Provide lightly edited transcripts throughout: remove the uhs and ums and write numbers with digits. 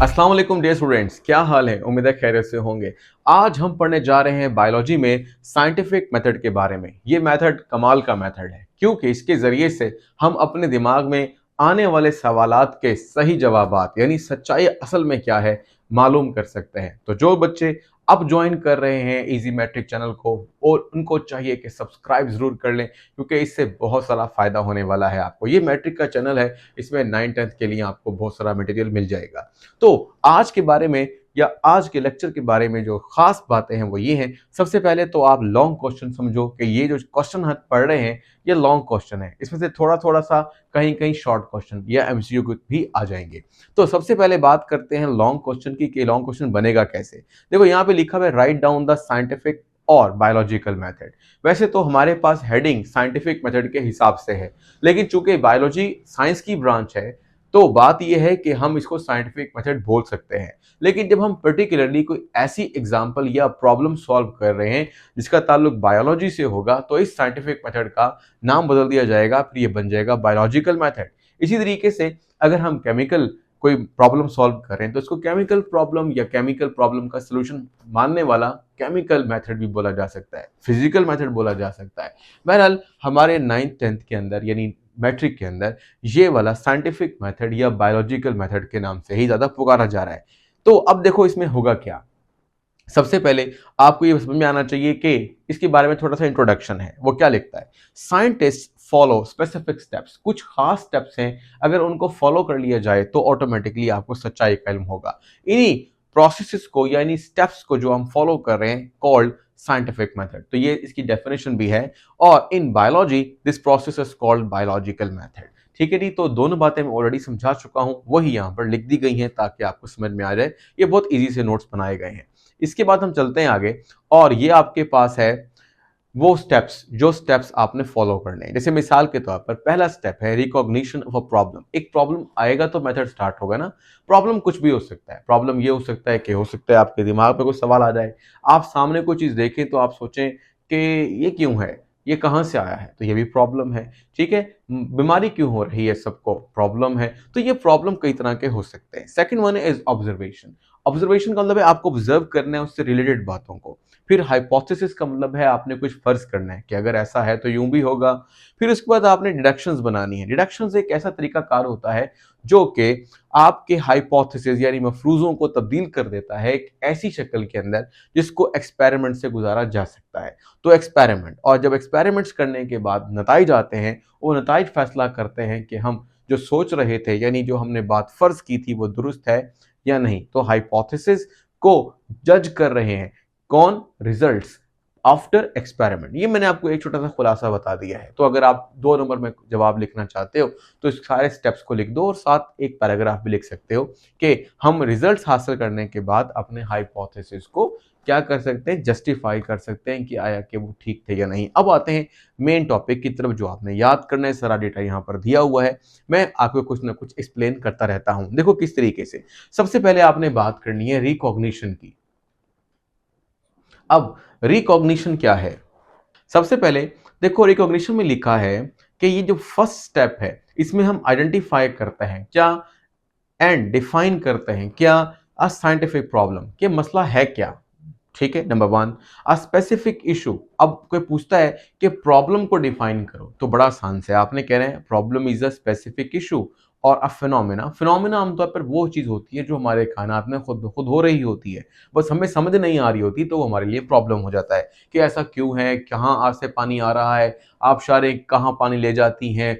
अस्सलाम वालेकुम dear students, क्या हाल है। उम्मीद है खैरियत से होंगे। आज हम पढ़ने जा रहे हैं बायोलॉजी में साइंटिफिक मेथड के बारे में। ये मेथड कमाल का मेथड है क्योंकि इसके ज़रिए से हम अपने दिमाग में आने वाले सवालात के सही जवाबात यानी सच्चाई असल में क्या है मालूम कर सकते हैं। तो जो बच्चे अब ज्वाइन कर रहे हैं इजी मैट्रिक चैनल को और उनको चाहिए कि सब्सक्राइब ज़रूर कर लें क्योंकि इससे बहुत सारा फ़ायदा होने वाला है आपको। ये मैट्रिक का चैनल है, इसमें 9th-10th के लिए आपको बहुत सारा मटेरियल मिल जाएगा। तो आज के बारे में या आज के लेक्चर के बारे में जो खास बातें हैं वो ये हैं। सबसे पहले तो आप लॉन्ग क्वेश्चन समझो कि ये जो क्वेश्चन हम पढ़ रहे हैं ये लॉन्ग क्वेश्चन है, इसमें से थोड़ा थोड़ा सा कहीं कहीं शॉर्ट क्वेश्चन या एमसीक्यू भी आ जाएंगे। तो सबसे पहले बात करते हैं लॉन्ग क्वेश्चन की कि लॉन्ग क्वेश्चन बनेगा कैसे। देखो यहाँ पे लिखा हुआ है राइट डाउन द साइंटिफिक और बायोलॉजिकल मेथड। वैसे तो हमारे पास हेडिंग साइंटिफिक मेथड के हिसाब से है, लेकिन चूंकि बायोलॉजी साइंस की ब्रांच है तो बात यह है कि हम इसको साइंटिफिक मेथड बोल सकते हैं। लेकिन जब हम पर्टिकुलरली कोई ऐसी एग्जांपल या प्रॉब्लम सॉल्व कर रहे हैं जिसका ताल्लुक बायोलॉजी से होगा तो इस साइंटिफिक मेथड का नाम बदल दिया जाएगा, फिर ये बन जाएगा बायोलॉजिकल मेथड। इसी तरीके से अगर हम केमिकल कोई प्रॉब्लम सॉल्व करें तो इसको केमिकल प्रॉब्लम या केमिकल प्रॉब्लम का सलूशन मानने वाला केमिकल मेथड भी बोला जा सकता है, फिजिकल मेथड बोला जा सकता है। बहरहाल हमारे 9th-10th के अंदर यानी मैट्रिक के अंदर ये वाला साइंटिफिक मेथड या बायोलॉजिकल मेथड के नाम से ही ज्यादा पुकारा जा रहा है। तो अब देखो इसमें होगा क्या। सबसे पहले आपको ये समझ में आना चाहिए कि इसके बारे में थोड़ा सा इंट्रोडक्शन है। वो क्या लिखता है, साइंटिस्ट फॉलो स्पेसिफिक स्टेप्स। कुछ खास स्टेप्स हैं, अगर उनको फॉलो कर लिया जाए तो ऑटोमेटिकली आपको सच्चाई का इल्म होगा। इन्हीं प्रोसेसेस को यानी स्टेप्स को जो हम फॉलो कर रहे हैं कॉल्ड साइंटिफिक मेथड। तो ये इसकी डेफिनेशन भी है और in biology this process is called biological method. ठीक है जी, तो दोनों बातें मैं ऑलरेडी समझा चुका हूं, वही यहां पर लिख दी गई हैं ताकि आपको समझ में आ जाए। ये बहुत इजी से नोट्स बनाए गए हैं। इसके बाद हम चलते हैं आगे और ये आपके पास है वो स्टेप्स जो स्टेप्स आपने फॉलो करने हैं। जैसे मिसाल के तौर पर पहला स्टेप है रिकॉग्निशन ऑफ अ प्रॉब्लम। एक प्रॉब्लम आएगा तो मेथड स्टार्ट होगा ना। प्रॉब्लम कुछ भी हो सकता है। प्रॉब्लम ये हो सकता है कि हो सकता है आपके दिमाग पे कोई सवाल आ जाए, आप सामने कोई चीज देखें तो आप सोचें कि ये क्यों है, ये कहाँ से आया है, तो ये भी प्रॉब्लम है। ठीक है, बीमारी क्यों हो रही है, सबको प्रॉब्लम है। तो ये प्रॉब्लम कई तरह के हो सकते हैं। Second one is observation. Observation का मतलब है आपको ऑब्जर्व करना है उससे रिलेटेड बातों को। फिर हाइपोथेसिस का मतलब है आपने कुछ फर्ज करना है कि अगर ऐसा है तो यूं भी होगा। फिर उसके बाद आपने डिडक्शंस बनानी है। डिडक्शंस एक ऐसा तरीका कार होता है जो कि आपके हाइपोथेसिस यानी मफरूजों को तब्दील कर देता है एक ऐसी शक्ल के अंदर जिसको एक्सपेरिमेंट से गुजारा जा सकता है। तो एक्सपेरिमेंट, और जब एक्सपेरिमेंट्स करने के बाद नताइज आते हैं, वो नताइज फैसला करते हैं कि हम जो सोच रहे थे यानी जो हमने बात फर्ज की थी वो दुरुस्त है या नहीं। तो हाइपोथेसिस को जज कर रहे हैं कौन, रिजल्ट्स आफ्टर एक्सपेरिमेंट। ये मैंने आपको एक छोटा सा खुलासा बता दिया है। तो अगर आप 2 नंबर में जवाब लिखना चाहते हो तो इस सारे स्टेप्स को लिख दो और साथ एक पैराग्राफ भी लिख सकते हो कि हम रिजल्ट्स हासिल करने के बाद अपने हाइपोथेसिस को क्या कर सकते हैं, जस्टिफाई कर सकते हैं कि आया कि वो ठीक थे या नहीं। अब आते हैं मेन टॉपिक की तरफ जो आपने याद करना है। सारा डेटा यहाँ पर दिया हुआ है, मैं आपको कुछ ना कुछ एक्सप्लेन करता रहता हूँ। देखो किस तरीके से। सबसे पहले आपने बात करनी है रिकॉग्निशन की। अब रिकॉग्निशन क्या है, सबसे पहले देखो रिकॉग्निशन में लिखा है कि ये जो फर्स्ट स्टेप है इसमें हम आइडेंटिफाई करते हैं क्या एंड डिफाइन करते हैं क्या अ साइंटिफिक प्रॉब्लम, कि मसला है क्या। ठीक है, number one a specific issue. अब कोई पूछता है कि प्रॉब्लम को डिफाइन करो तो बड़ा आसान से आपने कह रहे हैं problem is a specific issue और अ फिनोमेना। फिनोमेना आमतौर पर वो चीज होती है जो हमारे कायनात में खुद खुद हो रही होती है, बस हमें समझ नहीं आ रही होती तो वो हमारे लिए प्रॉब्लम हो जाता है कि ऐसा क्यों है, कहाँ आज से पानी आ रहा है, आबशारें कहाँ पानी ले जाती हैं,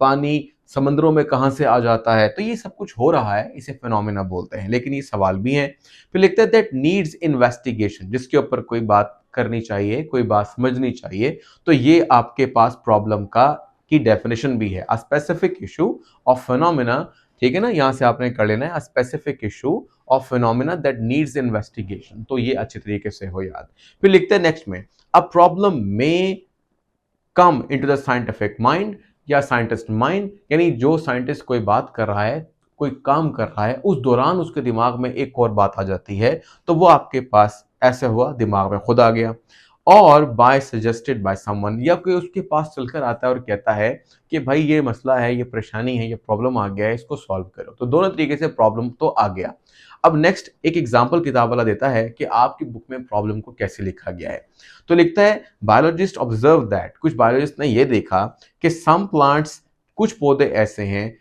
पानी समंदरों में कहाँ से आ जाता है। तो ये सब कुछ हो रहा है, इसे फिनोमेना बोलते हैं। लेकिन ये सवाल भी हैं। फिर लिखते हैं दैट नीड्स इन्वेस्टिगेशन, जिसके ऊपर कोई बात करनी चाहिए, कोई बात समझनी चाहिए। तो ये आपके पास प्रॉब्लम का की डेफिनेशन भी है, a specific issue of phenomena. ठीक है ना, यहां से आपने कर लेना है a specific issue of phenomena that needs investigation. तो ये अच्छे तरीके से हो याद। फिर लिखते हैं नेक्स्ट में अ प्रॉब्लम में come into the scientific mind या साइंटिस्ट माइंड, यानी जो साइंटिस्ट कोई बात कर रहा है, कोई काम कर रहा है, उस दौरान उसके दिमाग में एक और बात आ जाती है तो वो आपके पास ऐसे हुआ दिमाग में खुद आ गया। और बाय सजेस्टेड बाय समवन, या कोई उसके पास चलकर आता है और कहता है कि भाई ये मसला है, ये परेशानी है, ये प्रॉब्लम आ गया है, इसको सॉल्व करो। तो दोनों तरीके से प्रॉब्लम तो आ गया। अब नेक्स्ट एक एग्जांपल किताब वाला देता है कि आपकी बुक में प्रॉब्लम को कैसे लिखा गया है। तो लिखता है बायोलॉजिस्ट ऑब्जर्व दैट, कुछ बायोलॉजिस्ट ने ये देखा कि सम प्लांट्स, कुछ पौधे ऐसे हैं,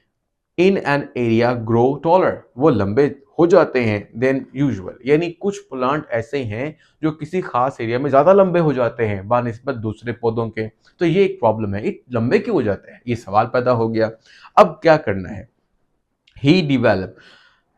in an area grow taller, वो लंबे हो जाते हैं देन यूजुअल, यानी कुछ प्लांट ऐसे हैं जो किसी खास एरिया में ज्यादा लंबे हो जाते हैं बानिस्बत दूसरे पौधों के। तो ये एक प्रॉब्लम है, ये लंबे क्यों हो जाते हैं, ये सवाल पैदा हो गया। अब क्या करना है, ही डिवेलप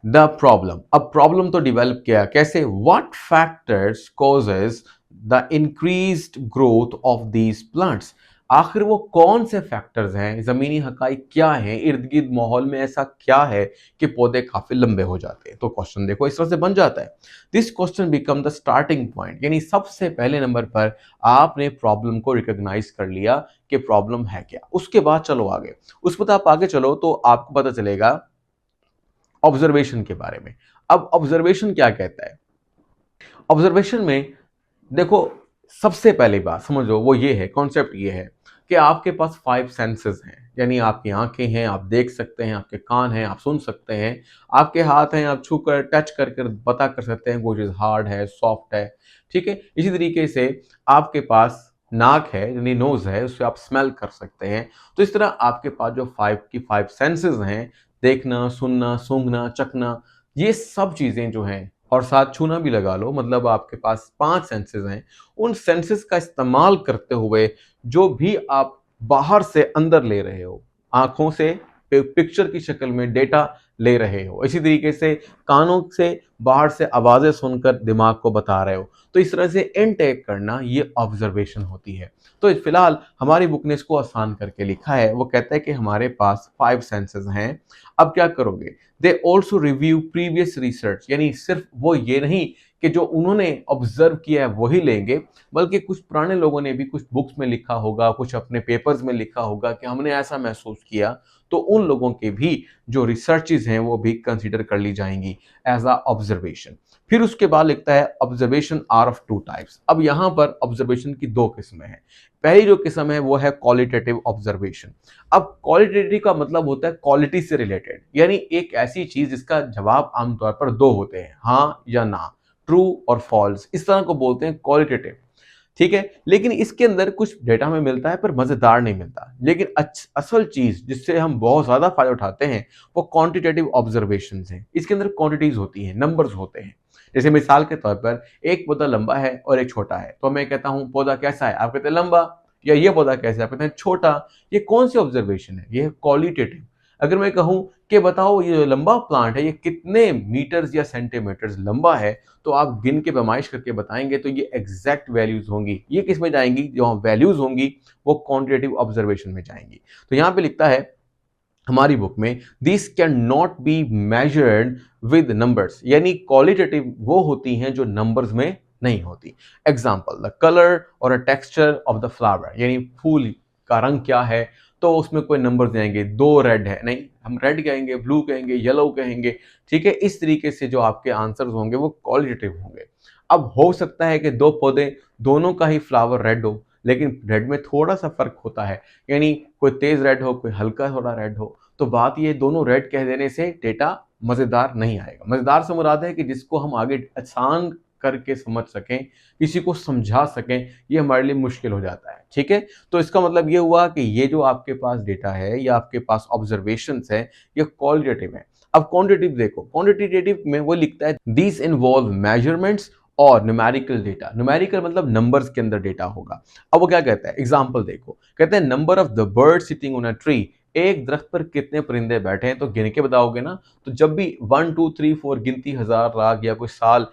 द प्रॉब्लम। अब प्रॉब्लम तो डेवलप किया कैसे, what factors causes the increased growth of these plants, आखिर वो कौन से फैक्टर्स हैं, जमीनी हकाइक क्या है, इर्द गिर्द माहौल में ऐसा क्या है कि पौधे काफी लंबे हो जाते हैं। तो क्वेश्चन देखो इस तरह से बन जाता है। This question become the starting point, यानी सबसे पहले नंबर पर आपने प्रॉब्लम को रिकॉग्नाइज कर लिया कि प्रॉब्लम है क्या। उसके बाद चलो आगे, उस पर आप आगे चलो तो आपको पता चलेगा ऑब्जर्वेशन के बारे में। अब ऑब्जर्वेशन क्या कहता है, ऑब्जर्वेशन में देखो सबसे पहली बात समझो वो ये है, कॉन्सेप्ट ये है कि आपके पास 5 सेंसेस हैं, यानी आपकी आंखें हैं, आप देख सकते हैं, आपके कान हैं, आप सुन सकते हैं, आपके हाथ हैं, आप छू कर टच कर कर पता कर सकते हैं कोई चीज़ हार्ड है, सॉफ्ट है, ठीक है। इसी तरीके से आपके पास नाक है, यानी नोज है, उससे आप स्मेल कर सकते हैं। तो इस तरह आपके पास जो 5 सेंसेस हैं, देखना, सुनना, सूंघना, चखना, ये सब चीज़ें जो हैं, और साथ छूना भी लगा लो, मतलब आपके पास 5 सेंसेस हैं। उन सेंसेस का इस्तेमाल करते हुए जो भी आप बाहर से अंदर ले रहे हो, आंखों से पिक्चर की शक्ल में डेटा ले रहे हो, इसी तरीके से कानों से बाहर से आवाज़ें सुनकर दिमाग को बता रहे हो, तो इस तरह से इनटेक करना ये ऑब्जर्वेशन होती है। तो फिलहाल हमारी बुक ने इसको आसान करके लिखा है, वो कहता है कि हमारे पास 5 सेंसेस हैं। अब क्या करोगे, they also review previous research, यानी सिर्फ वो ये नहीं कि जो उन्होंने ऑब्जर्व किया है वही लेंगे, बल्कि कुछ पुराने लोगों ने भी कुछ बुक्स में लिखा होगा, कुछ अपने पेपर्स में लिखा होगा कि हमने ऐसा महसूस किया, तो उन लोगों के भी जो रिसर्चेज हैं वो भी कंसीडर कर ली जाएंगी एज अ ऑब्जर्वेशन। फिर उसके बाद लिखता है ऑब्जर्वेशन आर ऑफ 2 टाइप्स। अब यहाँ पर ऑब्जर्वेशन की 2 किस्में हैं। पहली जो किस्म है वो है क्वालिटेटिव ऑब्जर्वेशन। अब क्वालिटेटिव का मतलब होता है क्वालिटी से रिलेटेड, यानी एक ऐसी चीज जिसका जवाब आमतौर पर 2 होते हैं, हाँ या ना, ट्रू और फॉल्स, इस तरह को बोलते हैं क्वालिटेटिव, ठीक है। लेकिन इसके अंदर कुछ डेटा हमें मिलता है पर मजेदार नहीं मिलता। लेकिन असल चीज जिससे हम बहुत ज्यादा फायदा उठाते हैं वो क्वांटिटेटिव ऑब्जर्वेशंस हैं। इसके अंदर क्वांटिटीज होती हैं, नंबर्स होते हैं। जैसे मिसाल के तौर पर एक पौधा लंबा है और एक छोटा है, तो मैं कहता हूं पौधा कैसा है, आप कहते हैं लंबा, या ये पौधा कैसा है, आप कहते हैं छोटा। ये कौन सी ऑब्जर्वेशन है, ये है क्वालिटेटिव। अगर मैं कहूं कि बताओ ये जो लंबा प्लांट है ये कितने मीटर्स या सेंटीमीटर्स लंबा है, तो आप गिन के पैमाइश करके बताएंगे, तो ये एग्जैक्ट वैल्यूज होंगी। ये किस में जाएंगी, जो वैल्यूज होंगी वो क्वांटिटेटिव ऑब्जर्वेशन में जाएंगी। तो यहाँ पे लिखता है हमारी बुक में, this can not be measured with numbers, यानी क्वालिटेटिव वो होती हैं जो नंबर्स में नहीं होती। एग्जाम्पल, द कलर और अ टेक्सचर ऑफ द फ्लावर, यानी फूल का रंग क्या है, तो उसमें कोई नंबर देंगे, 2 रेड है, नहीं, हम रेड कहेंगे, ब्लू कहेंगे, येलो कहेंगे, ठीक है। इस तरीके से जो आपके आंसर्स होंगे वो क्वालिटेटिव होंगे। अब हो सकता है कि 2 पौधे, दोनों का ही फ्लावर रेड हो, लेकिन रेड में थोड़ा सा फर्क होता है, यानी कोई तेज रेड हो, कोई हल्का थोड़ा रेड हो। तो बात ये, दोनों रेड कह देने से डेटा मजेदार नहीं आएगा। मजेदार से मुराद है कि जिसको हम आगे आसान करके समझ सकें, किसी को समझा सकें, ये हमारे लिए मुश्किल हो जाता है, ठीक है। तो इसका मतलब ये हुआ कि ये जो आपके पास डेटा है या आपके पास ऑब्जर्वेशंस है, ये क्वालिटेटिव है। अब क्वांटिटेटिव देखो, क्वांटिटेटिव में वो लिखता है दीज इन्वॉल्व मेजरमेंट्स और न्यूमेरिकल डेटा। न्यूमेरिकल मतलब नंबर्स के अंदर डेटा होगा। अब वो क्या कहता है, एग्जांपल देखो, कहते हैं number of the bird sitting on a tree, एक दरख्त पर कितने परिंदे बैठे हैं, तो गिन के बताओगे ना। तो जब भी 1 2 3 4 गिनती, हजार, लाख या कोई साल,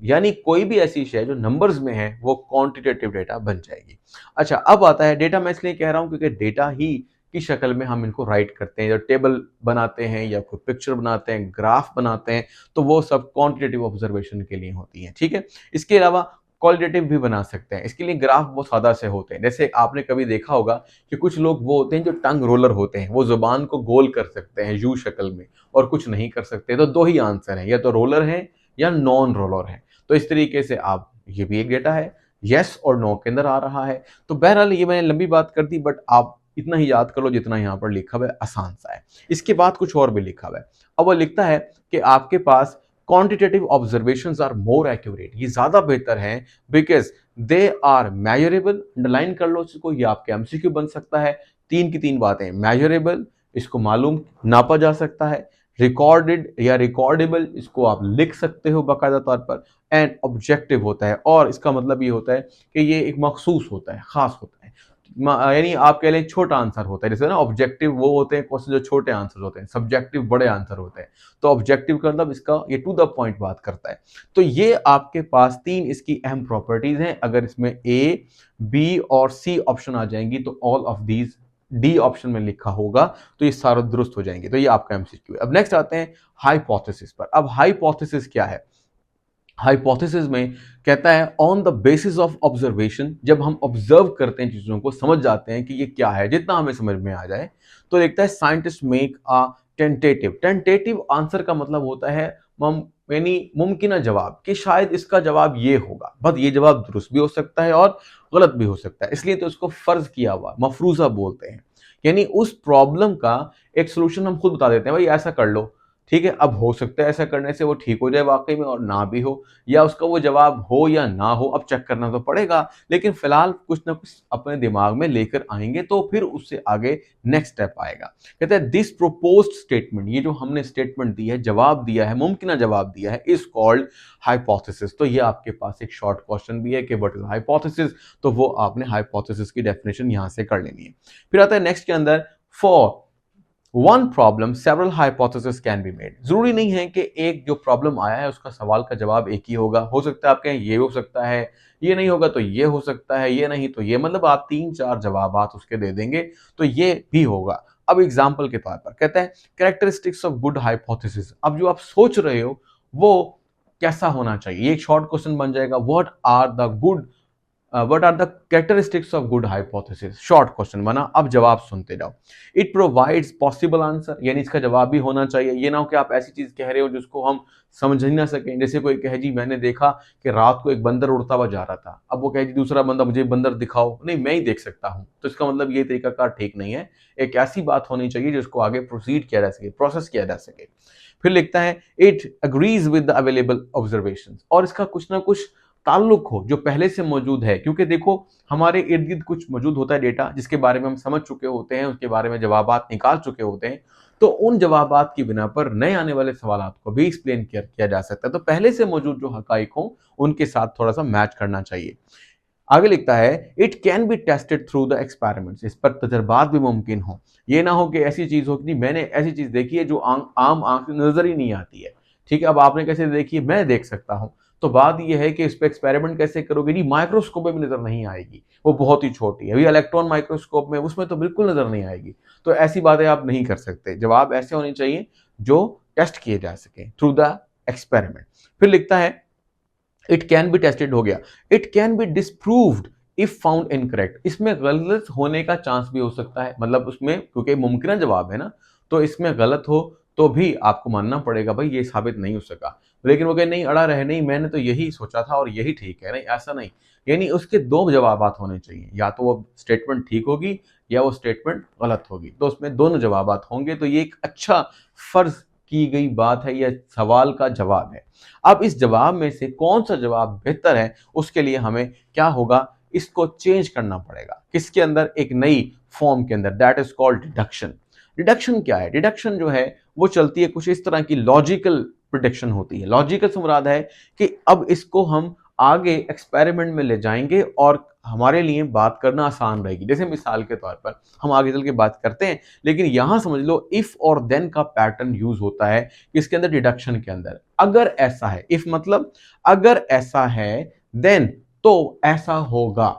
यानी कोई भी ऐसी शय जो नंबर्स में है वो क्वांटिटेटिव डेटा बन जाएगी। अच्छा, अब आता है डेटा, मैं इसलिए कह रहा हूं क्योंकि डेटा ही की शक्ल में हम इनको राइट करते हैं, या टेबल बनाते हैं या कोई पिक्चर बनाते हैं, ग्राफ बनाते हैं, तो वो सब क्वांटिटेटिव ऑब्जर्वेशन के लिए होती हैं, ठीक है। इसके अलावा क्वालिटेटिव भी बना सकते हैं। इसके लिए ग्राफ बहुत सादा से होते हैं। जैसे आपने कभी देखा होगा कि कुछ लोग वो होते हैं जो टंग रोलर होते हैं, वो जुबान को गोल कर सकते हैं यू शक्ल में, और कुछ नहीं कर सकते। तो 2 ही आंसर हैं, या तो रोलर है या नॉन रोलर है। तो इस तरीके से आप, ये भी एक डेटा है। येस और नो के अंदर आ रहा है। तो बहरहाल ये मैंने लंबी बात कर दी, बट आप इतना ही याद कर लो जितना यहाँ पर लिखा हुआ है, आसान सा है। इसके बाद कुछ और भी लिखा हुआ है। अब वो लिखता है कि आपके पास quantitative observations are more accurate, ये ज्यादा बेहतर है because they are measurable. Underline कर लो इसको, ये आपके एमसीक्यू बन सकता है। तीन की तीन बातें, मेजरेबल, इसको मालूम नापा जा सकता है, रिकॉर्डेड या रिकॉर्डेबल, इसको आप लिख सकते हो बाकायदा तौर पर, एंड ऑब्जेक्टिव होता है, और इसका मतलब ये होता है कि ये एक मखसूस होता है, खास होता है। यानी आप कह लें छोटा आंसर होता है, जैसे ना ऑब्जेक्टिव वो होते हैं क्वेश्चन जो छोटे आंसर होते हैं, सब्जेक्टिव बड़े आंसर होते हैं। तो ऑब्जेक्टिव का मतलब इसका ये टू द पॉइंट बात करता है। तो ये आपके पास तीन इसकी अहम प्रॉपर्टीज हैं। अगर इसमें ए, बी और सी ऑप्शन आ जाएंगी तो all of these D option में लिखा होगा, तो ये सारा दुरुस्त हो जाएंगे। तो ये आपका एमसीक्यू है। अब नेक्स्ट आते हैं हाइपोथेसिस पर। अब हाइपोथेसिस क्या है? हाइपोथेसिस में कहता है on the basis of observation, जब हम ऑब्जर्व करते हैं चीजों को, समझ जाते हैं कि ये क्या है, जितना हमें समझ में आ जाए, तो लिखता है scientist make a tentative. Tentative answer का मतलब होता है यानी मुमकिन जवाब, कि शायद इसका जवाब ये होगा, बस ये जवाब दुरुस्त भी हो सकता है और गलत भी हो सकता है, इसलिए तो इसको फर्ज किया हुआ मफरूजा बोलते हैं। यानी उस प्रॉब्लम का एक सोल्यूशन हम खुद बता देते हैं, भाई ऐसा कर लो, ठीक है। अब हो सकता है ऐसा करने से वो ठीक हो जाए वाकई में और ना भी हो, या उसका वो जवाब हो या ना हो, अब चेक करना तो पड़ेगा, लेकिन फिलहाल कुछ ना कुछ अपने दिमाग में लेकर आएंगे तो फिर उससे आगे नेक्स्ट स्टेप आएगा। कहते हैं दिस प्रोपोज्ड स्टेटमेंट, ये जो हमने स्टेटमेंट दी है, जवाब दिया है, मुमकिन जवाब दिया है, इज कॉल्ड हाइपोथेसिस। तो ये आपके पास एक शॉर्ट क्वेश्चन भी है कि व्हाट इज हाइपोथेसिस, तो वो आपने हाइपोथेसिस की डेफिनेशन यहां से कर लेनी है। फिर आता है नेक्स्ट के अंदर, for one problem several hypothesis can be made. जरूरी नहीं है कि एक जो प्रॉब्लम आया है उसका सवाल का जवाब एक ही होगा, हो सकता है आप कहें ये हो सकता है, ये नहीं होगा तो ये हो सकता है, ये नहीं तो ये, मतलब आप तीन चार जवाब उसके दे देंगे तो ये भी होगा। अब एग्जाम्पल के तौर पर कहते हैं कैरेक्टरिस्टिक्स ऑफ गुड हाइपोथेसिस। अब जो आप सोच रहे हो वो कैसा होना चाहिए, ये एक शॉर्ट क्वेश्चन बन जाएगा। What are the characteristics of good hypothesis, short question बना। अब जवाब सुनते जाओ। इट प्रोवाइड्स पॉसिबल आंसर, यानी इसका जवाब भी होना चाहिए। ये ना हो कि आप ऐसी चीज कह रहे हो जिसको हम समझ ही ना सकें। जैसे कोई कहे जी मैंने देखा कि रात को एक बंदर उड़ता हुआ जा रहा था, अब वो कहे जी दूसरा बंदा मुझे बंदर दिखाओ, नहीं मैं ही देख सकता हूं, तो इसका मतलब ये तरीका ठीक नहीं है। एक ऐसी बात होनी चाहिए जिसको आगे प्रोसीड किया जा सके, प्रोसेस किया जा सके। फिर लिखता है it agrees with the available observation, और इसका कुछ ना कुछ ताल्लुक हो जो पहले से मौजूद है, क्योंकि देखो हमारे इर्द गिर्द कुछ मौजूद होता है डेटा जिसके बारे में हम समझ चुके होते हैं, उसके बारे में जवाबात निकाल चुके होते हैं, तो उन जवाबात की बिना पर नए आने वाले सवाल को भी एक्सप्लेन किया जा सकता है। तो पहले से मौजूद जो हकाइक हो उनके साथ थोड़ा सा मैच करना चाहिए। आगे लिखता है it can be tested through the experiments, इस पर तजर्बात भी मुमकिन हो। ये ना हो कि ऐसी चीज हो कि मैंने ऐसी चीज देखी है जो आम आंख से नजर ही नहीं आती है, ठीक है, अब आपने कैसे देखी है, मैं देख सकता हूं। तो बात यह है कि इस पर एक्सपेरिमेंट कैसे करोगे जी, माइक्रोस्कोप में भी नजर नहीं आएगी, वो बहुत ही छोटी है। अभी इलेक्ट्रॉन माइक्रोस्कोप में उसमें तो बिल्कुल नजर नहीं आएगी। तो ऐसी बातें आप नहीं कर सकते, जवाब ऐसे होने चाहिए जो टेस्ट किए जा सके थ्रू द एक्सपेरिमेंट। फिर लिखता है इट कैन बी टेस्टेड, हो गया। It can be disproved if found incorrect, इसमें गलत होने का चांस भी हो सकता है, मतलब उसमें क्योंकि मुमकिन जवाब है ना, तो इसमें गलत हो तो भी आपको मानना पड़ेगा भाई ये साबित नहीं हो सका। लेकिन वो कहे नहीं, अड़ा रहे, नहीं मैंने तो यही सोचा था और यही ठीक है, नहीं ऐसा नहीं। यानी उसके दो जवाब होने चाहिए, या तो वो स्टेटमेंट ठीक होगी या वो स्टेटमेंट गलत होगी, तो उसमें दोनों जवाब होंगे। तो ये एक अच्छा फर्ज की गई बात है, यह सवाल का जवाब है। अब इस जवाब में से कौन सा जवाब बेहतर है, उसके लिए हमें क्या होगा, इसको चेंज करना पड़ेगा। किसके अंदर, एक नई फॉर्म के अंदर, that is called deduction. Deduction क्या है? डिडक्शन जो है वो चलती है कुछ इस तरह की, लॉजिकल प्रिडिक्शन होती है। लॉजिकल से मुराद है कि अब इसको हम आगे एक्सपेरिमेंट में ले जाएंगे और हमारे लिए बात करना आसान रहेगी। जैसे मिसाल के तौर पर हम आगे चल के बात करते हैं, लेकिन यहां समझ लो इफ और देन का पैटर्न यूज होता है किसके अंदर, डिडक्शन के अंदर। अगर ऐसा है, इफ मतलब अगर ऐसा है, देन तो ऐसा होगा,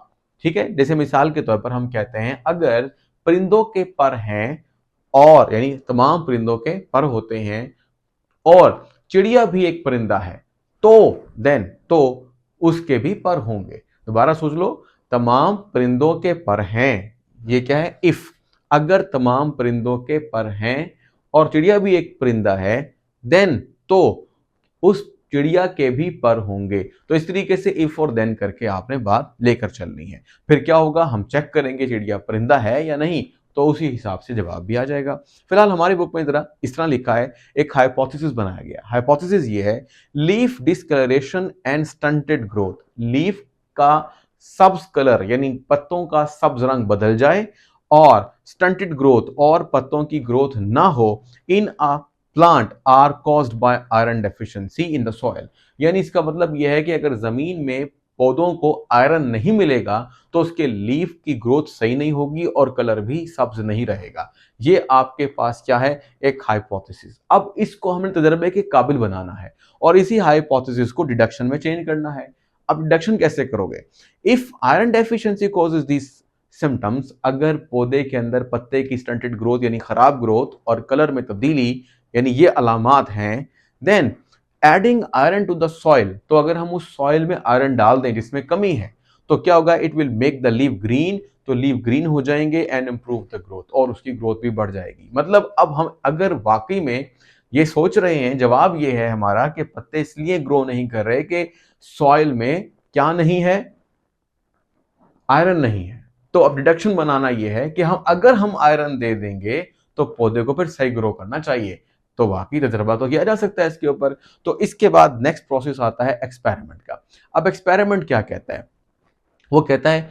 ठीक है। जैसे मिसाल के तौर पर हम कहते हैं अगर परिंदों के पर हैं, और यानी तमाम परिंदों के पर होते हैं और चिड़िया भी एक परिंदा है, तो देन तो उसके भी पर होंगे। दोबारा सोच लो, तमाम परिंदों के पर हैं, ये क्या है, इफ। अगर तमाम परिंदों के पर हैं और चिड़िया भी एक परिंदा है, देन तो उस चिड़िया के भी पर होंगे। तो इस तरीके से इफ और देन करके आपने बात लेकर चलनी है। फिर क्या होगा, हम चेक करेंगे चिड़िया परिंदा है या नहीं, तो उसी हिसाब से जवाब भी आ जाएगा। फिलहाल हमारी बुक में जरा इस तरह लिखा है, एक हाइपोथेसिस बनाया गया। हाइपोथेसिस ये है, leaf discolouration and stunted growth. Leaf का सब्ज कलर यानी पत्तों का सब्ज रंग बदल जाए और स्टंटेड ग्रोथ और पत्तों की ग्रोथ ना हो in a plant are caused by iron deficiency in the soil. यानी इसका मतलब यह है कि अगर जमीन में पौधों को आयरन नहीं मिलेगा तो उसके लीफ की ग्रोथ सही नहीं होगी और कलर भी सब्ज नहीं रहेगा। ये आपके पास क्या है, एक हाइपोथेसिस। अब इसको हमें तजर्बे के काबिल बनाना है और इसी हाइपोथेसिस को डिडक्शन में चेंज करना है। अब डिडक्शन कैसे करोगे? If iron deficiency causes this symptoms, अगर पौधे के अंदर पत्ते की स्टंटेड ग्रोथ यानी खराब ग्रोथ और कलर में तब्दीली यानी ये अलामात हैं, then adding iron to the soil, तो अगर हम उस सॉइल में आयरन डाल दें जिसमें कमी है तो क्या होगा, it will make the leaf green, तो लीफ ग्रीन हो जाएंगे एंड इंप्रूव द ग्रोथ, और उसकी ग्रोथ भी बढ़ जाएगी। मतलब अब हम अगर वाकई में ये सोच रहे हैं, जवाब ये है हमारा कि पत्ते इसलिए ग्रो नहीं कर रहे कि सॉइल में क्या नहीं है, आयरन नहीं है। तो अब डिडक्शन बनाना यह है कि हम आयरन दे देंगे तो पौधे को फिर सही ग्रो करना चाहिए। तो वाकई तजर्बा तो किया जा सकता है इसके ऊपर। तो इसके बाद नेक्स्ट प्रोसेस आता है एक्सपेरिमेंट का। अब एक्सपेरिमेंट क्या कहता है? वो कहता है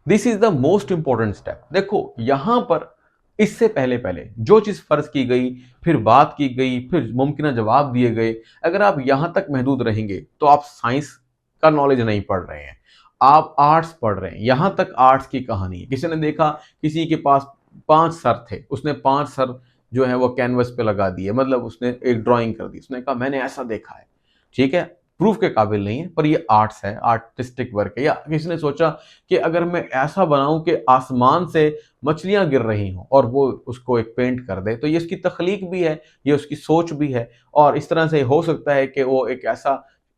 this is the most important step. देखो यहां पर इससे पहले पहले जो चीज फर्ज की गई, फिर बात की गई, फिर मुमकिन जवाब दिए गए, अगर आप यहां तक महदूद रहेंगे तो आप साइंस का नॉलेज नहीं पढ़ रहे हैं, आप आर्ट्स पढ़ रहे हैं। यहां तक आर्ट्स की कहानी है। किसी ने देखा किसी के पास 5 सर थे, उसने 5 सर जो है वो कैनवस पे लगा दिए, मतलब उसने एक ड्राइंग कर दी, उसने कहा मैंने ऐसा देखा है। ठीक है, प्रूफ के काबिल नहीं है पर ये आर्ट्स है, आर्टिस्टिक वर्क है। या किसी ने सोचा कि अगर मैं ऐसा बनाऊं कि आसमान से मछलियां गिर रही हों और वो उसको एक पेंट कर दे, तो ये उसकी तख्लीक भी है, ये उसकी सोच भी है। और इस तरह से हो सकता है कि वो एक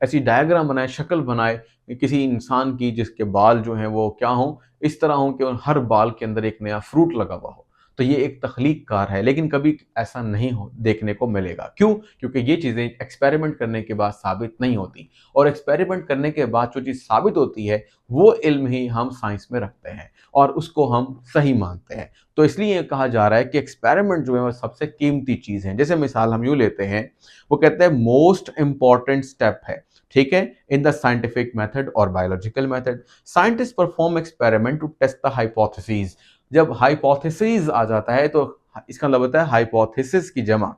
ऐसी डायग्राम बनाए, शक्ल बनाए किसी इंसान की जिसके बाल जो हैं वो क्या हों, इस तरह हों कि हर बाल के अंदर एक नया फ्रूट लगा हुआ हो। तो ये एक तख्लीक कार है, लेकिन कभी ऐसा नहीं हो देखने को मिलेगा। क्यों? क्योंकि ये चीज़ें एक्सपेरिमेंट करने के बाद साबित नहीं होती, और एक्सपेरिमेंट करने के बाद जो चीज़ साबित होती है वो इल्म ही हम साइंस में रखते हैं और उसको हम सही मानते हैं। तो इसलिए कहा जा रहा है कि एक्सपेरिमेंट जो है वो सबसे कीमती चीज़ है। जैसे मिसाल हम यूँ लेते हैं, वो कहते हैं मोस्ट इंपॉर्टेंट स्टेप है, ठीक है, इन द साइंटिफिक मेथड और biological method. Scientist perform experiment to test the hypothesis. जब हाइपोथेसिस आ जाता है तो इसका मतलब होता है हाइपोथेसिस की जमा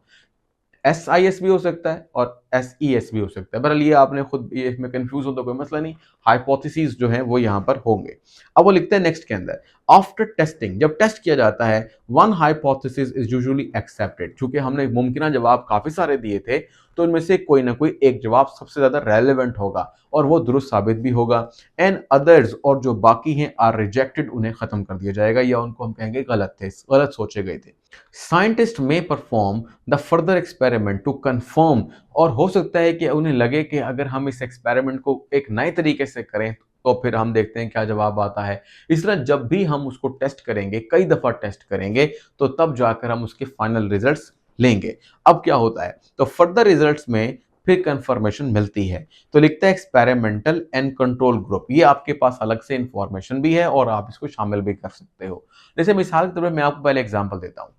SIS भी हो सकता है और SES भी हो सकता है। बहरहाल ये आपने खुद ये इसमें कंफ्यूज हो तो कोई मसला नहीं, हाइपोथेसिस जो है वो यहाँ पर होंगे। अब वो लिखते हैं नेक्स्ट के अंदर, आफ्टर टेस्टिंग, जब टेस्ट किया जाता है, one hypothesis is usually accepted. चूंकि हमने मुमकिन जवाब काफी सारे दिए थे तो इनमें से कोई ना कोई एक जवाब सबसे ज्यादा रेलेवेंट होगा और वो दुरुस्त साबित भी होगा। एंड अदर्स, और जो बाकी हैं, आर रिजेक्टेड, उन्हें खत्म कर दिया जाएगा या उनको हम कहेंगे गलत थे, गलत सोचे गए थे। साइंटिस्ट में perform the further experiment to confirm, और हो सकता है कि उन्हें लगे कि अगर हम इस एक्सपेरिमेंट को एक नए तरीके से करें तो फिर हम देखते हैं क्या जवाब आता है। इस तरह जब भी हम उसको टेस्ट करेंगे, कई दफा टेस्ट करेंगे, तो तब जाकर हम उसके फाइनल रिजल्ट्स लेंगे। अब क्या होता है, तो फर्दर रिजल्ट्स में फिर कंफर्मेशन मिलती है। तो लिखता है एक्सपेरिमेंटल एंड कंट्रोल ग्रुप, ये आपके पास अलग से इंफॉर्मेशन भी है और आप इसको शामिल भी कर सकते हो। जैसे मिसाल के तौर पर मैं आपको पहले एग्जांपल देता हूं।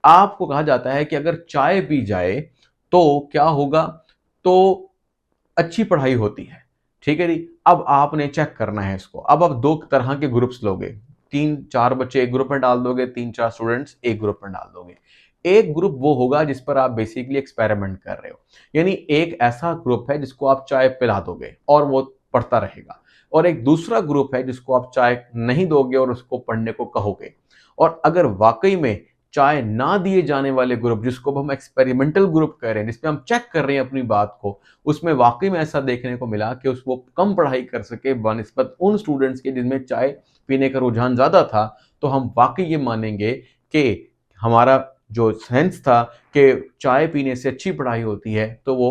आपको कहा जाता है कि अगर चाय पी जाए तो क्या होगा, तो अच्छी पढ़ाई होती है। ठीक है जी। अब आपने चेक करना है इसको। अब आप दो तरह के ग्रुप्स लोगे, 3-4 बच्चे एक ग्रुप में डाल दोगे, 3-4 स्टूडेंट्स एक ग्रुप में डाल दोगे। एक ग्रुप वो होगा जिस पर आप बेसिकली एक्सपेरिमेंट कर रहे हो, यानी एक ऐसा ग्रुप है जिसको आप चाय पिला दोगे और वो पढ़ता रहेगा, और एक दूसरा ग्रुप है जिसको आप चाय नहीं दोगे और उसको पढ़ने को कहोगे। और अगर वाकई में चाय ना दिए जाने वाले ग्रुप, जिसको हम एक्सपेरिमेंटल ग्रुप कह रहे हैं, जिसमें हम चेक कर रहे हैं अपनी बात को, उसमें वाकई में ऐसा देखने को मिला कि वो कम पढ़ाई कर सके बनिस्बत उन स्टूडेंट्स के जिनमें चाय पीने का रुझान ज़्यादा था, तो हम वाकई ये मानेंगे कि हमारा जो सेंस था कि चाय पीने से अच्छी पढ़ाई होती है तो वो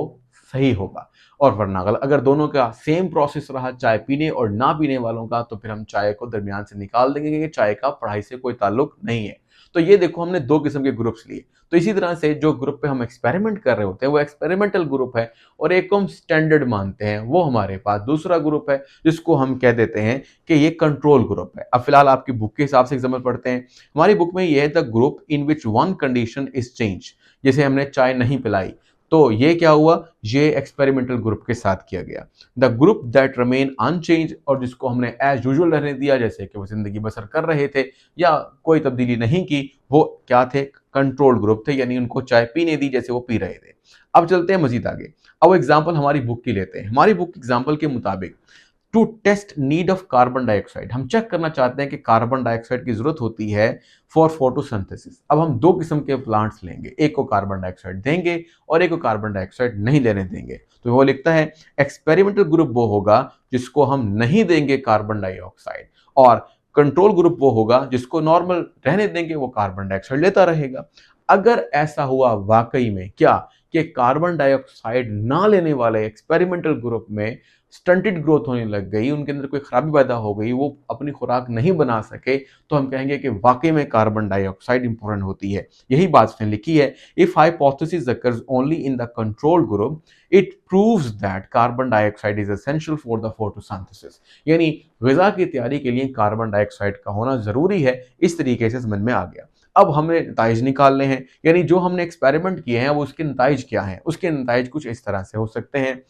सही होगा। और वरना अगर दोनों का सेम प्रोसेस रहा, चाय पीने और ना पीने वालों का, तो फिर हम चाय को दरमियान से निकाल देंगे कि चाय का पढ़ाई से कोई ताल्लुक नहीं है। तो ये देखो हमने दो किस्म के ग्रुप्स लिए। तो इसी तरह से जो ग्रुप पे हम एक्सपेरिमेंट कर रहे होते हैं वो एक्सपेरिमेंटल ग्रुप है, और एक को हम स्टैंडर्ड मानते हैं वो हमारे पास दूसरा ग्रुप है जिसको हम कह देते हैं कि ये कंट्रोल ग्रुप है। अब फिलहाल आपकी बुक के हिसाब से एग्जाम्पल पढ़ते हैं। हमारी बुक में ये है the group in which one condition is change, जैसे हमने चाय नहीं पिलाई तो ये क्या हुआ, ये एक्सपेरिमेंटल ग्रुप के साथ किया गया। The group that remain unchanged, और जिसको हमने एज यूजुअल रहने दिया, जैसे कि वो जिंदगी बसर कर रहे थे या कोई तब्दीली नहीं की, वो क्या थे, कंट्रोल्ड ग्रुप थे, यानी उनको चाय पीने दी जैसे वो पी रहे थे। अब चलते हैं मजीद आगे। अब एग्जाम्पल हमारी बुक की लेते हैं। हमारी बुक एग्जाम्पल के मुताबिक to test need of carbon dioxide, हम चेक करना चाहते हैं कि कार्बन डाइऑक्साइड की जरूरत होती है फॉर फोटोसिंथेसिस। अब हम दो किस्म के प्लांट्स लेंगे, एक को कार्बन डाइऑक्साइड देंगे और एक को कार्बन डाइऑक्साइड नहीं लेने देंगे। तो वो लिखता है एक्सपेरिमेंटल ग्रुप वो होगा जिसको हम नहीं देंगे कार्बन डाइऑक्साइड, और कंट्रोल ग्रुप वो होगा जिसको नॉर्मल रहने देंगे, वो कार्बन डाइऑक्साइड लेता रहेगा। अगर ऐसा हुआ वाकई में क्या कि कार्बन डाइऑक्साइड ना लेने वाले एक्सपेरिमेंटल ग्रुप में स्टंटेड ग्रोथ होने लग गई, उनके अंदर कोई खराबी पैदा हो गई, वो अपनी खुराक नहीं बना सके, तो हम कहेंगे कि वाकई में कार्बन डाइऑक्साइड इंपॉर्टेंट होती है। यही बात उसने लिखी है, if hypothesis occurs only in the control group it proves that carbon dioxide is essential for the photosynthesis, यानी ग़िज़ा की तैयारी के लिए कार्बन डाइऑक्साइड का होना जरूरी है। इस तरीके से समझ में आ गया। अब हमें नताइज निकालने हैं, यानी जो हमने एक्सपेरिमेंट किए हैं वो उसके नताइज क्या हैं। उसके नताइज कुछ इस तरह से हो सकते हैं।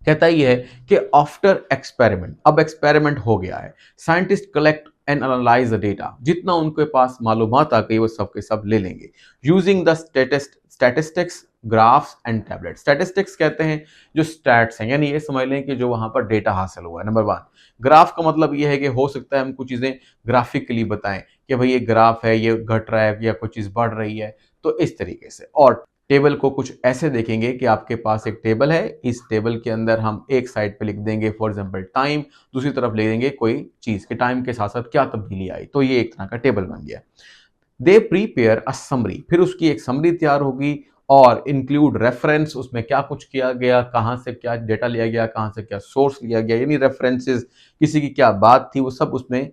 कहता ही है कि आफ्टर एक्सपेरिमेंट, अब एक्सपेरिमेंट हो गया है, scientist collect and analyse the data, जितना उनके पास मालूमात आ गई वो सब के सब ले लेंगे, using the statistics graphs and tablet. Statistics कहते हैं जो स्टैट्स हैं, यानी ये समझ लें कि जो वहां पर डेटा हासिल हुआ है। नंबर वन, ग्राफ का मतलब ये है कि हो सकता है हम कुछ चीजें ग्राफिकली बताएं कि भाई ये ग्राफ है, ये घट रहा है या कोई चीज बढ़ रही है, तो इस तरीके से। और टेबल को कुछ ऐसे देखेंगे कि आपके पास एक टेबल है, इस टेबल के अंदर हम एक साइड पे लिख देंगे फॉर एग्जांपल टाइम, दूसरी तरफ लिख देंगे कोई चीज के टाइम के साथ साथ क्या तब्दीली आई, तो ये एक तरह का टेबल बन गया। दे प्रीपेयर अ समरी, फिर उसकी एक समरी तैयार होगी और इंक्लूड रेफरेंस, उसमें क्या कुछ किया गया, कहाँ से क्या डेटा लिया गया, कहाँ से क्या सोर्स लिया गया, यानी रेफरेंसेस, किसी की क्या बात थी, वो सब उसमें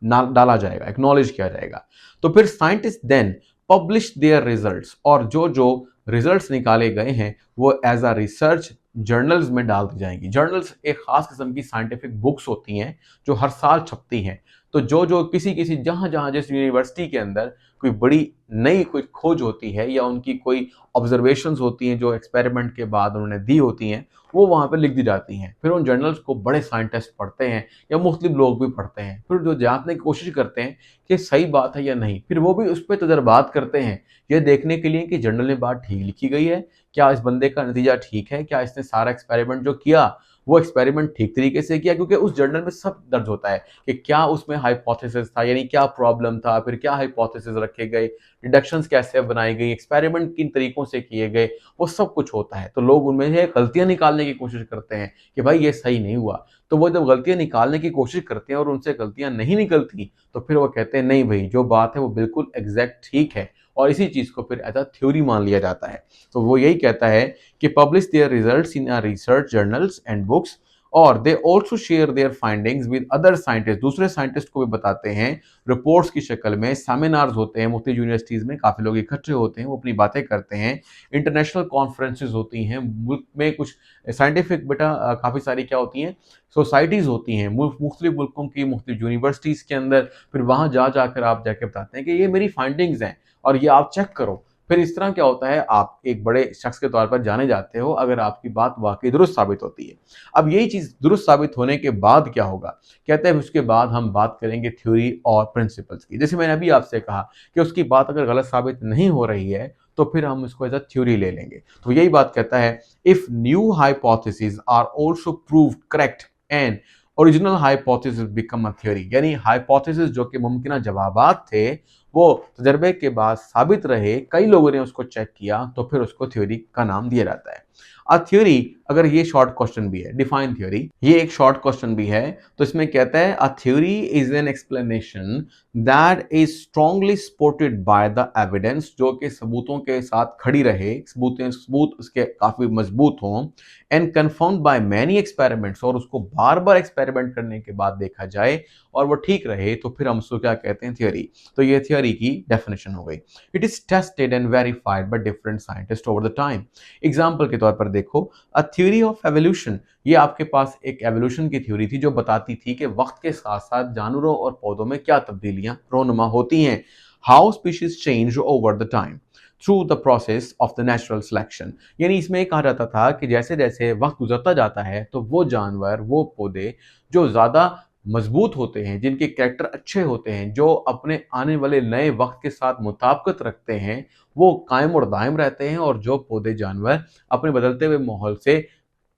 डाला जाएगा, एक्नॉलेज किया जाएगा। तो फिर scientist then publish their results, और जो जो रिजल्ट्स निकाले गए हैं वो एज अ रिसर्च जर्नल्स में डाल दी जाएंगी। जर्नल्स एक खास किस्म की साइंटिफिक बुक्स होती हैं जो हर साल छपती हैं। तो जो जो किसी किसी जहां जहां जिस यूनिवर्सिटी के अंदर कोई बड़ी नई कोई खोज होती है या उनकी कोई ऑब्जर्वेशंस होती हैं जो एक्सपेरिमेंट के बाद उन्होंने दी होती हैं, वो वहां पर लिख दी जाती हैं। फिर उन जर्नल्स को बड़े साइंटिस्ट पढ़ते हैं या मुख्तलिफ लोग भी पढ़ते हैं, फिर जो जानने की कोशिश करते हैं कि सही बात है या नहीं, फिर वो भी उस पर तजर्बात करते हैं ये देखने के लिए कि जर्नल में बात ठीक लिखी गई है, क्या इस बंदे का नतीजा ठीक है, क्या इसने सारा एक्सपेरिमेंट जो किया वो एक्सपेरिमेंट ठीक तरीके से किया, क्योंकि उस जर्नल में सब दर्ज होता है कि क्या उसमें हाइपोथेसिस था, यानी क्या प्रॉब्लम था, फिर क्या हाइपोथेसिस रखे गए, डिडक्शंस कैसे बनाई गई, एक्सपेरिमेंट किन तरीकों से किए गए, वो सब कुछ होता है। तो लोग उनमें से गलतियां निकालने की कोशिश करते हैं कि भाई ये सही नहीं हुआ, तो वो जब गलतियां निकालने की कोशिश करते हैं और उनसे गलतियां नहीं निकलती, तो फिर वो कहते हैं नहीं भाई जो बात है वो बिल्कुल एग्जैक्ट ठीक है, और इसी चीज को फिर एज अ थ्योरी मान लिया जाता है। तो वो यही कहता है कि publish their results in research journals and books, और they also share their findings with other scientist, दूसरे साइंटिस्ट को भी बताते हैं रिपोर्ट्स की शक्ल में। सेमिनार्स होते हैं मुख्तलिफ यूनिवर्सिटीज में, काफी लोग इकट्ठे होते हैं, वो अपनी बातें करते हैं। इंटरनेशनल कॉन्फ्रेंसेज होती हैं मुल्क में, कुछ साइंटिफिक बेटा काफी सारी क्या होती हैं, सोसाइटीज होती हैं मुख्तलिफ मुल्कों की, मुख्तलिफ यूनिवर्सिटीज के अंदर, फिर वहां जा जाकर आप जाके बताते हैं कि ये मेरी फाइंडिंग्स हैं और ये आप चेक करो। फिर इस तरह क्या होता है, आप एक बड़े शख्स के तौर पर जाने जाते हो अगर आपकी बात वाकई दुरुस्त साबित होती है। अब यही चीज दुरुस्त साबित होने के बाद क्या होगा, कहते हैं उसके बाद हम बात करेंगे थ्योरी और प्रिंसिपल्स की। जैसे मैंने अभी आपसे कहा कि उसकी बात अगर गलत साबित नहीं हो रही है तो फिर हम इसको एज अ थ्योरी ले लेंगे। तो यही बात कहता है, if new hypothesis are also proved correct and original hypothesis become a theory, यानी हाइपोथेसिस जो कि मुमकिन जवाबात थे वो तजर्बे के बाद साबित रहे, कई लोगों ने उसको चेक किया, तो फिर उसको थ्योरी का नाम दिया जाता है। अ थ्योरी, अगर ये शॉर्ट क्वेश्चन भी है, डिफाइन थ्योरी, ये एक शॉर्ट क्वेश्चन भी है, तो इसमें कहता है a theory is an explanation that is strongly supported by the evidence, जो कि सबूतों के साथ खड़ी रहे, सबूत उसके काफी मजबूत हों, and confirmed by many experiments, और उसको बार बार एक्सपेरिमेंट करने के बाद देखा जाए और वो ठीक रहे, तो फिर हम उसको क्या कहते हैं, थ्योरी। तो ये थ्योरी थियोरी की डेफिनेशन हो गई। It is tested and verified by different scientist over the time. Example के तौर पर देखो, अ थ्योरी ऑफ एवोल्यूशन, ये आपके पास एक एवोल्यूशन की थ्योरी थी जो बताती थी कि वक्त के साथ साथ जानवरों और पौधों में क्या तब्दीलियां रोनुमा होती हैं, how species change over the time through the process of the natural selection. यानी इसमें कहा जाता था कि जैसे जैसे वक्त गुजरता जाता है तो वो जानवर, वो पौधे जो ज़्यादा मजबूत होते हैं, जिनके कैरेक्टर अच्छे होते हैं, जो अपने आने वाले नए वक्त के साथ मुताबिकत रखते हैं, वो कायम और दायम रहते हैं, और जो पौधे जानवर अपने बदलते हुए माहौल से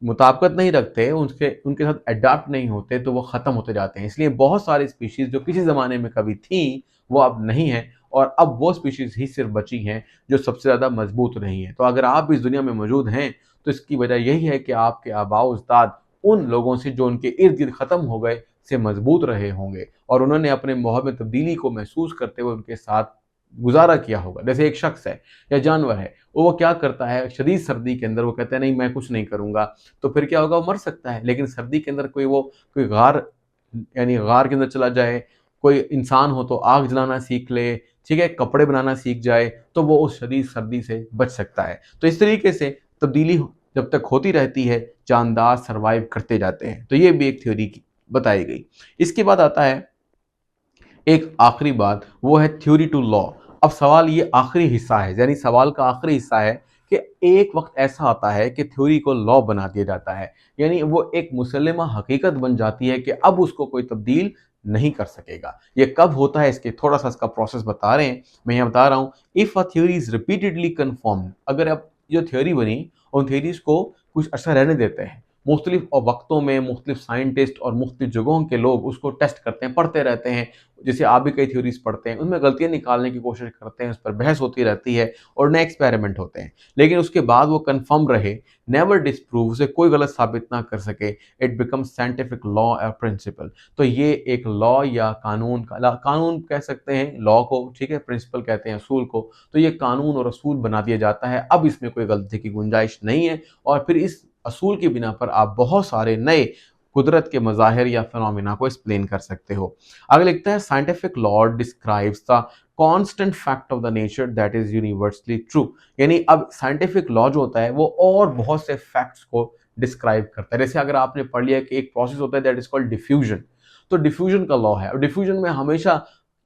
मुताबिकत नहीं रखते, उनके उनके साथ अडॉप्ट नहीं होते, तो वो ख़त्म होते जाते हैं। इसलिए बहुत सारी स्पीशीज़ जो किसी ज़माने में कभी थीं, वो अब नहीं हैं, और अब वो स्पीशीज़ ही सिर्फ बची हैं जो सबसे ज़्यादा मजबूत रही हैं। तो अगर आप इस दुनिया में मौजूद हैं, तो इसकी वजह यही है कि आपके आबा-ओ-अजदाद उन लोगों से जो उनके इर्द-गिर्द ख़त्म हो गए, से मजबूत रहे होंगे, और उन्होंने अपने माहौल में तब्दीली को महसूस करते हुए उनके साथ गुज़ारा किया होगा। जैसे एक शख्स है या जानवर है, वो क्या करता है शदीद सर्दी के अंदर, वो कहता है नहीं मैं कुछ नहीं करूँगा, तो फिर क्या होगा, वो मर सकता है। लेकिन सर्दी के अंदर कोई गार, यानी गार के अंदर चला जाए, कोई इंसान हो तो आग जलाना सीख ले, ठीक है, कपड़े बनाना सीख जाए, तो वो उस शदीद सर्दी से बच सकता है। तो इस तरीके से तब्दीली जब तक होती रहती है, जानदार सर्वाइव करते जाते हैं। तो ये भी एक थ्योरी की बताई गई। इसके बाद आता है एक आखिरी बात, वो है थ्योरी टू लॉ। अब सवाल ये आखिरी हिस्सा है, यानी सवाल का आखिरी हिस्सा है कि एक वक्त ऐसा आता है कि थ्योरी को लॉ बना दिया जाता है, यानी वो एक मुसल्लमा हकीकत बन जाती है कि अब उसको कोई तब्दील नहीं कर सकेगा। ये कब होता है, इसके थोड़ा सा इसका प्रोसेस बता रहे हैं, मैं यहाँ बता रहा हूँ। If a theory is repeatedly confirmed, अगर अब जो थ्योरी बनी उन थ्योरीज को कुछ अर्सा रहने देते हैं, मुख्तलिफ वक्तों में मुख्तलिफ साइंटिस्ट और मुख्तलिफ जगहों के लोग उसको टेस्ट करते हैं, पढ़ते रहते हैं, जैसे आप भी कई थ्योरीज पढ़ते हैं, उनमें गलतियां निकालने की कोशिश करते हैं, उस पर बहस होती रहती है और नए एक्सपेरिमेंट होते हैं, लेकिन उसके बाद वो कंफर्म रहे, नेवर डिस्प्रूव, उसे कोई गलत साबित ना कर सके, इट बिकम साइंटिफिक लॉ और प्रिंसिपल। तो ये एक लॉ या कानून कानून कह सकते हैं लॉ को, ठीक है, प्रिंसिपल कहते हैं असूल को, तो ये कानून और असूल बना दिया जाता है। अब इसमें कोई गलती की गुंजाइश नहीं है, और फिर इस असूल की बिना पर आप बहुत सारे नए कुदरत के मज़ाहिर या फिनोमिना को एक्सप्लेन कर सकते हो। आगे लिखता है scientific law describes the constant fact of the nature that is universally true. यानी अब साइंटिफिक लॉ जो होता है वो और बहुत से फैक्ट्स को डिस्क्राइब करता है। जैसे अगर आपने पढ़ लिया कि एक प्रोसेस होता है दैट इज कॉल्ड डिफ्यूजन, तो डिफ्यूजन का लॉ है, और डिफ्यूजन में हमेशा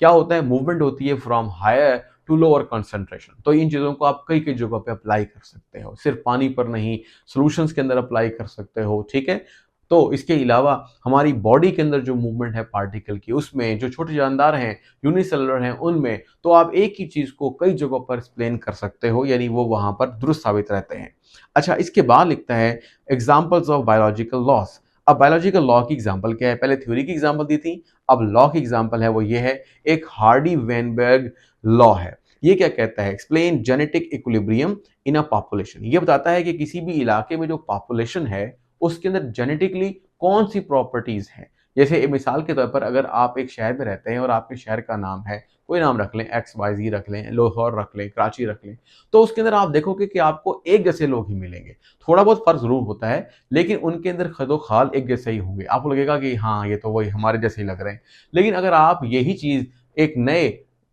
क्या होता है, मूवमेंट होती है from higher to lower concentration. तो इन चीज़ों को आप कई कई जगहों पे अप्लाई कर सकते हो, सिर्फ पानी पर नहीं, सॉल्यूशंस के अंदर अप्लाई कर सकते हो, ठीक है। तो इसके अलावा हमारी बॉडी के अंदर जो मूवमेंट है पार्टिकल की, उसमें जो छोटे जानदार हैं, यूनिसेलुलर हैं, उनमें तो आप एक ही चीज़ को कई जगहों पर एक्सप्लेन कर सकते हो, यानी वो वहाँ पर दुरुस्त साबित रहते हैं। अच्छा, इसके बाद लिखता है एग्जाम्पल्स ऑफ बायोलॉजिकल लॉस। अब बायोलॉजिकल लॉ की एग्जाम्पल क्या है, पहले थ्योरी की एग्जाम्पल दी थी, अब लॉ की एग्जाम्पल है वो ये है, एक हार्डी वेनबर्ग लॉ है। ये क्या कहता है, explain genetic equilibrium in a population. ये बताता है कि किसी भी इलाके में जो पॉपुलेशन है उसके अंदर जेनेटिकली कौन सी प्रॉपर्टीज हैं। जैसे एक मिसाल के तौर पर अगर आप एक शहर में रहते हैं और आपके शहर का नाम है, कोई नाम रख लें, एक्स वाई जी रख लें, लाहौर रख लें, कराची रख लें, तो उसके अंदर आप देखोगे कि आपको एक जैसे लोग ही मिलेंगे। थोड़ा बहुत फर्क जरूर होता है, लेकिन उनके अंदर खदो खाल एक जैसे ही होंगे, आपको लगेगा कि हाँ ये तो वही हमारे जैसे ही लग रहे हैं। लेकिन अगर आप यही चीज़ एक नए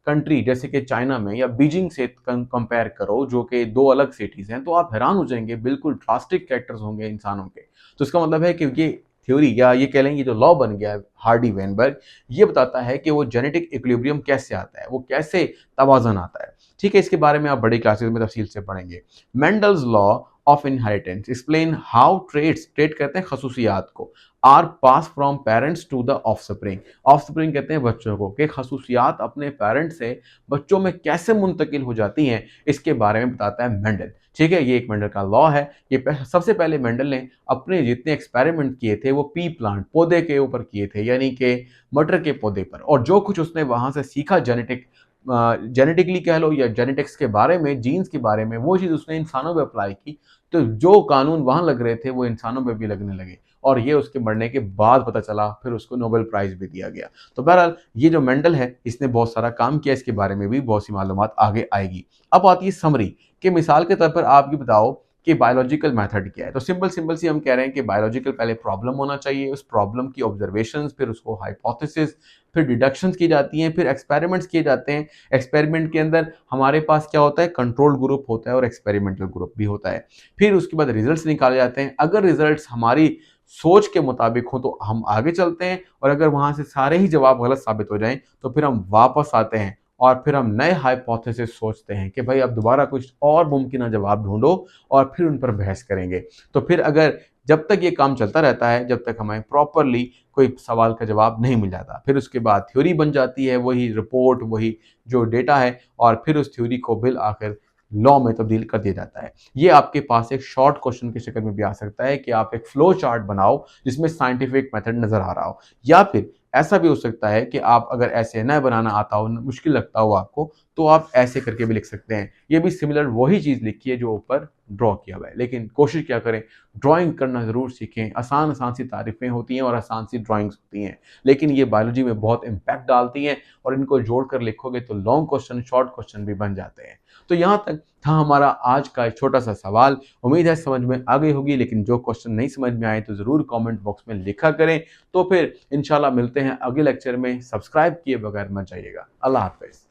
कंट्री जैसे कि चाइना में या बीजिंग से कंपेयर करो, जो कि दो अलग सिटीज़ हैं, तो आप हैरान हो जाएंगे, बिल्कुल ड्रास्टिक कैरेक्टर्स होंगे इंसानों के। तो इसका मतलब है कि ये थ्योरी या ये कह लें ये जो लॉ बन गया है हार्डी वेनबर्ग, ये बताता है कि वो जेनेटिक इक्विलिब्रियम कैसे आता है, वो कैसे तवाज़ुन आता है, ठीक है। इसके बारे में आप बड़ी क्लासेस में तफसील से पढ़ेंगे। Mendel's law of inheritance explain how traits, trait कहते हैं खसूसियात को, are pass from parents to the offspring, offspring कहते हैं बच्चों को, कि खसूसियात अपने पेरेंट्स से बच्चों में कैसे मुंतकिल हो जाती हैं, इसके बारे में बताता है मेंडल, ठीक है। ये एक मेंडल का लॉ है। ये सबसे पहले मेंडल ने अपने जितने एक्सपेरिमेंट किए थे वो पी प्लांट, पौधे के ऊपर किए थे, यानी कि मटर के पौधे पर, और जो कुछ उसने वहाँ से सीखा जेनेटिकली कह लो या जेनेटिक्स के बारे में, जीन्स के बारे में, वो चीज़ उसने इंसानों पे अप्लाई की, तो जो कानून वहाँ लग रहे थे वो इंसानों पे भी लगने लगे, और ये उसके मरने के बाद पता चला, फिर उसको नोबेल प्राइज़ भी दिया गया। तो बहरहाल ये जो मेंडल है इसने बहुत सारा काम किया, इसके बारे में भी बहुत सी मालूमात आगे आएगी। अब आती है समरी, कि मिसाल के तौर पर आप ये बताओ कि बायोलॉजिकल मेथड क्या है। तो सिंपल सिंपल सी हम कह रहे हैं कि बायोलॉजिकल पहले प्रॉब्लम होना चाहिए, उस प्रॉब्लम की ऑब्जर्वेशंस, फिर उसको हाइपोथेसिस, फिर डिडक्शंस की जाती हैं, फिर एक्सपेरिमेंट्स किए जाते हैं। एक्सपेरिमेंट के अंदर हमारे पास क्या होता है, कंट्रोल ग्रुप होता है और एक्सपेरिमेंटल ग्रुप भी होता है। फिर उसके बाद रिजल्ट्स निकाले जाते हैं। अगर रिजल्ट्स हमारी सोच के मुताबिक हो तो हम आगे चलते हैं, और अगर वहां से सारे ही जवाब गलत साबित हो जाएं तो फिर हम वापस आते हैं और फिर हम नए हाइपोथेसिस सोचते हैं कि भाई अब दोबारा कुछ और मुमकिन जवाब ढूंढो और फिर उन पर बहस करेंगे। तो फिर अगर जब तक ये काम चलता रहता है, जब तक हमें प्रॉपरली कोई सवाल का जवाब नहीं मिल जाता, फिर उसके बाद थ्योरी बन जाती है, वही रिपोर्ट, वही जो डेटा है, और फिर उस थ्योरी को बिल आकर लॉ में तब्दील कर दिया जाता है। ये आपके पास एक शॉर्ट क्वेश्चन की शक्ल में भी आ सकता है कि आप एक फ्लो चार्ट बनाओ जिसमें साइंटिफिक मेथड नजर आ रहा हो, या फिर ऐसा भी हो सकता है कि आप अगर ऐसे न बनाना आता हो, मुश्किल लगता हो आपको, तो आप ऐसे करके भी लिख सकते हैं। ये भी सिमिलर वही चीज़ लिखी है जो ऊपर ड्रॉ किया हुआ है, लेकिन कोशिश क्या करें, ड्राइंग करना ज़रूर सीखें। आसान आसान सी तारीफें होती हैं और आसान सी ड्राइंग्स होती हैं, लेकिन ये बायोलॉजी में बहुत इम्पैक्ट डालती हैं, और इनको जोड़कर लिखोगे तो लॉन्ग क्वेश्चन, शॉर्ट क्वेश्चन भी बन जाते हैं। तो यहाँ तक था हमारा आज का एक छोटा सा सवाल। उम्मीद है समझ में आ गई होगी, लेकिन जो क्वेश्चन नहीं समझ में आए तो ज़रूर कमेंट बॉक्स में लिखा करें। तो फिर इंशाल्लाह मिलते हैं अगले लेक्चर में। सब्सक्राइब किए बगैर मत जाइएगा। अल्लाह हाफ़िज़।